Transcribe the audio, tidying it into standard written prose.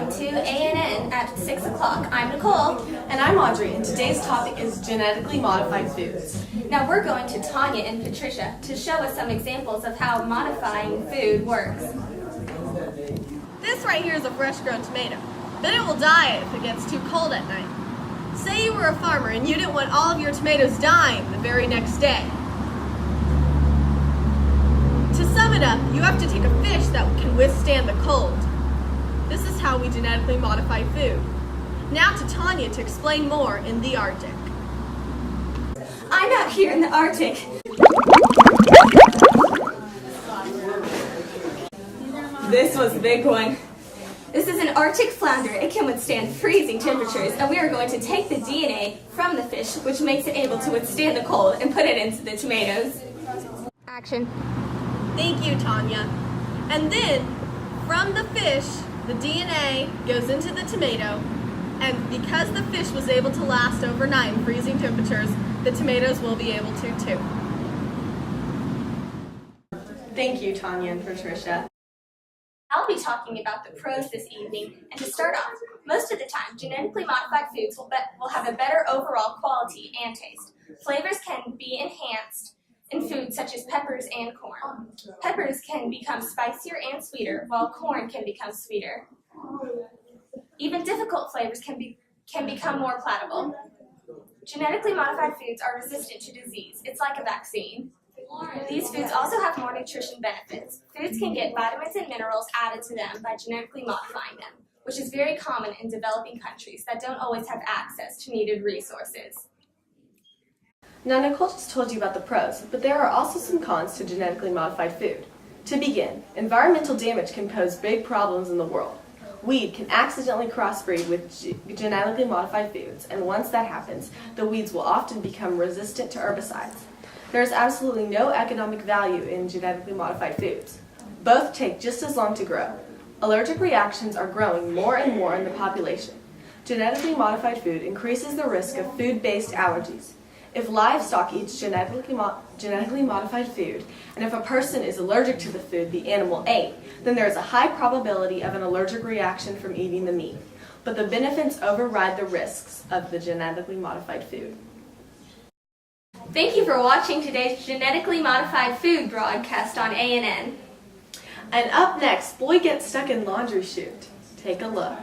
welcome to ANN at 6 o'clock. I'm Nicole. And I'm Audrey, and today's topic is genetically modified foods. Now we're going to Tanya and Patricia to show us some examples of how modifying food works. This right here is a fresh grown tomato, but it will die if it gets too cold at night. Say you were a farmer and you didn't want all of your tomatoes dying the very next day. To sum it up, you have to take a fish that can withstand the cold. This is how we genetically modify food. Now to Tanya to explain more in the Arctic. I'm out here in the Arctic. This was a big one. This is an Arctic flounder. It can withstand freezing temperatures, and we are going to take the DNA from the fish, which makes it able to withstand the cold, and put it into the tomatoes. Action. Thank you, Tanya. And then, from the fish, the DNA goes into the tomato, and because the fish was able to last overnight in freezing temperatures, the tomatoes will be able to too. Thank you, Tanya and Patricia. I'll be talking about the pros this evening, and to start off, most of the time, genetically modified foods will have a better overall quality and taste. Flavors can be enhanced in foods such as peppers and corn. Peppers can become spicier and sweeter, while corn can become sweeter. Even difficult flavors can become more palatable. Genetically modified foods are resistant to disease. It's like a vaccine. These foods also have more nutrition benefits. Foods can get vitamins and minerals added to them by genetically modifying them, which is very common in developing countries that don't always have access to needed resources. Now, Nicole just told you about the pros, but there are also some cons to genetically modified food. To begin, environmental damage can pose big problems in the world. Weed can accidentally crossbreed with genetically modified foods, and once that happens, the weeds will often become resistant to herbicides. There is absolutely no economic value in genetically modified foods. Both take just as long to grow. Allergic reactions are growing more and more in the population. Genetically modified food increases the risk of food-based allergies. If livestock eats genetically modified food, and if a person is allergic to the food the animal ate, then there is a high probability of an allergic reaction from eating the meat. But the benefits override the risks of the genetically modified food. Thank you for watching today's Genetically Modified Food broadcast on ANN. And up next, boy gets stuck in laundry chute. Take a look.